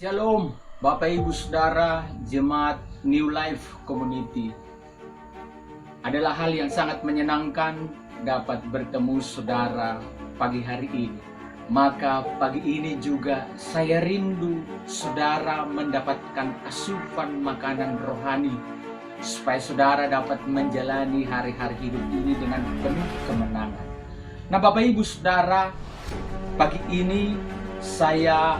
Shalom, Bapak Ibu Saudara, Jemaat New Life Community. Adalah hal yang sangat menyenangkan dapat bertemu saudara pagi hari ini. Maka pagi ini juga saya rindu saudara mendapatkan asupan makanan rohani, supaya saudara dapat menjalani hari-hari hidup ini dengan penuh kemenangan. Nah, Bapak Ibu Saudara, pagi ini saya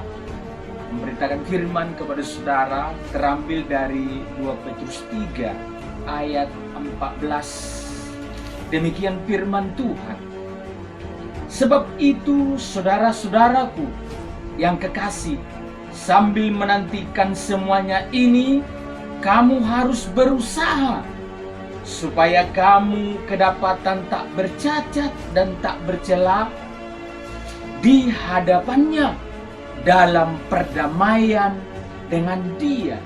memberitakan firman kepada saudara terambil dari 2 Petrus 3 ayat 14. Demikian firman Tuhan. Sebab itu saudara-saudaraku yang kekasih, sambil menantikan semuanya ini, kamu harus berusaha supaya kamu kedapatan tak bercacat dan tak bercela di hadapannya dalam perdamaian dengan Dia.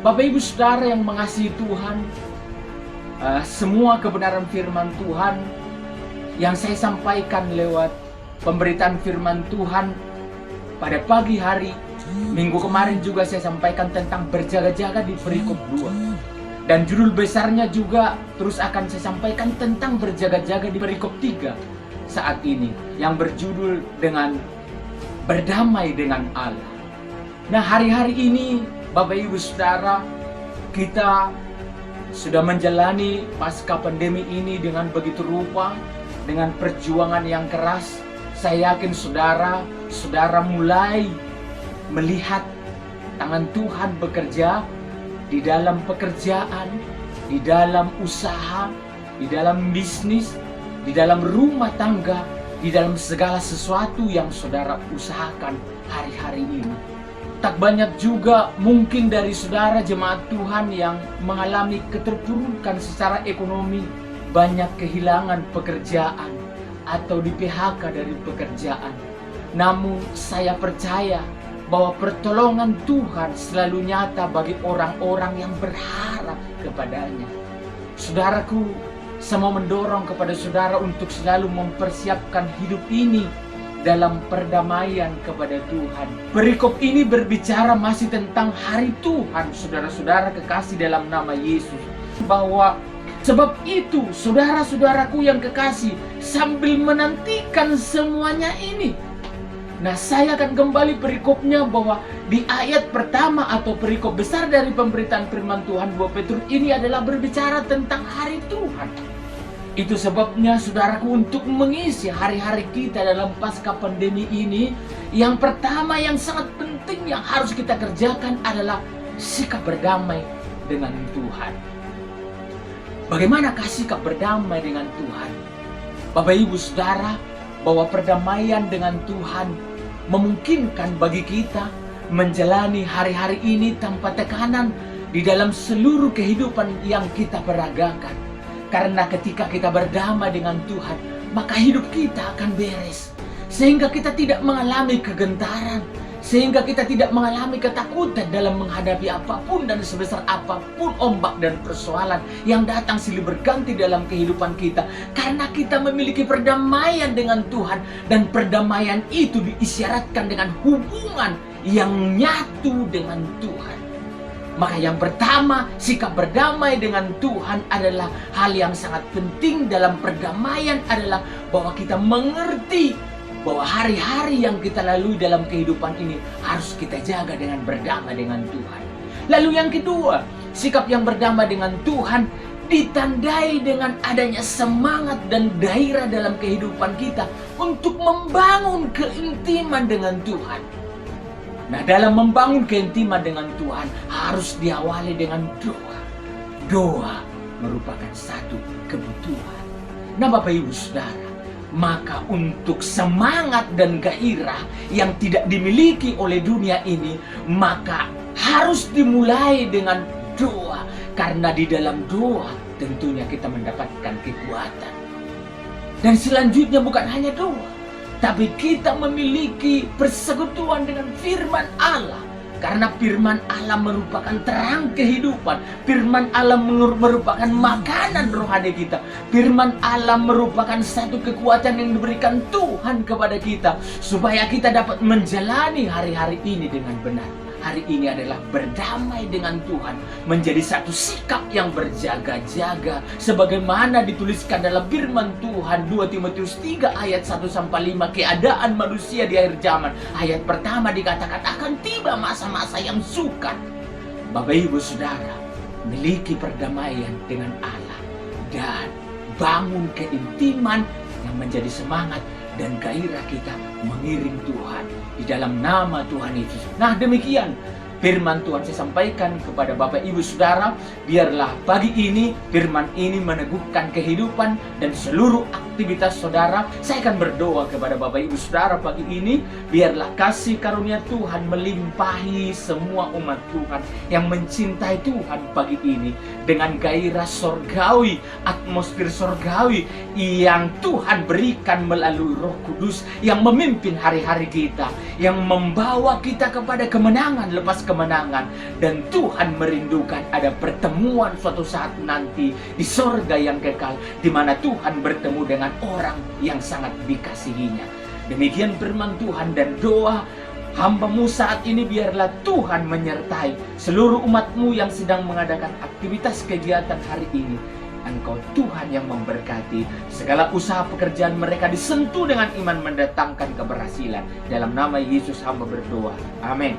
Bapak Ibu Saudara yang mengasihi Tuhan, semua kebenaran firman Tuhan yang saya sampaikan lewat pemberitaan firman Tuhan pada pagi hari minggu kemarin juga saya sampaikan tentang berjaga-jaga di perikop 2. Dan judul besarnya juga terus akan saya sampaikan tentang berjaga-jaga di perikop 3 saat ini, yang berjudul dengan berdamai dengan Allah. Nah, hari-hari ini Bapak Ibu Saudara, kita sudah menjalani pasca pandemi ini dengan begitu rupa, dengan perjuangan yang keras. Saya yakin saudara mulai melihat tangan Tuhan bekerja di dalam pekerjaan, di dalam usaha, di dalam bisnis, di dalam rumah tangga, di dalam segala sesuatu yang saudara usahakan hari-hari ini. Tak banyak juga mungkin dari saudara jemaat Tuhan yang mengalami keterpurukan secara ekonomi, banyak kehilangan pekerjaan atau di PHK dari pekerjaan. Namun saya percaya bahwa pertolongan Tuhan selalu nyata bagi orang-orang yang berharap kepadanya. Saudaraku, saya mau mendorong kepada saudara untuk selalu mempersiapkan hidup ini dalam perdamaian kepada Tuhan. Perikop ini berbicara masih tentang hari Tuhan, saudara-saudara kekasih dalam nama Yesus. Bahwa sebab itu, saudara-saudaraku yang kekasih, sambil menantikan semuanya ini. Nah, saya akan kembali perikopnya bahwa di ayat pertama atau perikop besar dari pemberitaan firman Tuhan 2 Petrus ini adalah berbicara tentang hari Tuhan. Itu sebabnya saudaraku, untuk mengisi hari-hari kita dalam pasca pandemi ini, yang pertama yang sangat penting yang harus kita kerjakan adalah sikap berdamai dengan Tuhan. Bagaimanakah sikap berdamai dengan Tuhan? Bapak Ibu Saudara, bahwa perdamaian dengan Tuhan memungkinkan bagi kita menjalani hari-hari ini tanpa tekanan di dalam seluruh kehidupan yang kita peragakan. Karena ketika kita berdamai dengan Tuhan, maka hidup kita akan beres. Sehingga kita tidak mengalami kegentaran, sehingga kita tidak mengalami ketakutan dalam menghadapi apapun dan sebesar apapun ombak dan persoalan yang datang silih berganti dalam kehidupan kita. Karena kita memiliki perdamaian dengan Tuhan, dan perdamaian itu diisyaratkan dengan hubungan yang nyatu dengan Tuhan. Maka yang pertama, sikap berdamai dengan Tuhan adalah hal yang sangat penting dalam perdamaian, adalah bahwa kita mengerti bahwa hari-hari yang kita lalui dalam kehidupan ini harus kita jaga dengan berdamai dengan Tuhan. Lalu yang kedua, sikap yang berdamai dengan Tuhan ditandai dengan adanya semangat dan gairah dalam kehidupan kita untuk membangun keintiman dengan Tuhan. Nah, dalam membangun keintiman dengan Tuhan harus diawali dengan doa. Doa merupakan satu kebutuhan. Nah, Bapak Ibu Saudara, maka untuk semangat dan gairah yang tidak dimiliki oleh dunia ini, maka harus dimulai dengan doa. Karena di dalam doa tentunya kita mendapatkan kekuatan. Dan selanjutnya bukan hanya doa, tapi kita memiliki persekutuan dengan firman Allah. Karena firman Allah merupakan terang kehidupan. Firman Allah merupakan makanan rohani kita. Firman Allah merupakan satu kekuatan yang diberikan Tuhan kepada kita, supaya kita dapat menjalani hari-hari ini dengan benar. Hari ini adalah berdamai dengan Tuhan, menjadi satu sikap yang berjaga-jaga, sebagaimana dituliskan dalam firman Tuhan 2 Timotius 3 ayat 1-5, keadaan manusia di akhir zaman. Ayat pertama dikatakan akan tiba masa-masa yang sukar. Bapak Ibu Saudara, miliki perdamaian dengan Allah dan bangun keintiman yang menjadi semangat dan gairah kita mengiring Tuhan di dalam nama Tuhan Yesus. Nah, demikian firman Tuhan saya sampaikan kepada Bapak Ibu Saudara. Biarlah pagi ini firman ini meneguhkan kehidupan dan seluruh aktivitas saudara. Saya akan berdoa kepada Bapak Ibu Saudara pagi ini, biarlah kasih karunia Tuhan melimpahi semua umat Tuhan yang mencintai Tuhan pagi ini dengan gairah sorgawi, atmosfer sorgawi yang Tuhan berikan melalui Roh Kudus yang memimpin hari-hari kita, yang membawa kita kepada kemenangan lepas kemenangan. Dan Tuhan merindukan ada pertemuan suatu saat nanti di sorga yang kekal, di mana Tuhan bertemu dengan orang yang sangat dikasihinya. Demikian firman Tuhan dan doa hamba-Mu saat ini. Biarlah Tuhan menyertai seluruh umat-Mu yang sedang mengadakan aktivitas kegiatan hari ini. Engkau Tuhan yang memberkati segala usaha pekerjaan mereka, disentuh dengan iman mendatangkan keberhasilan. Dalam nama Yesus hamba berdoa. Amin.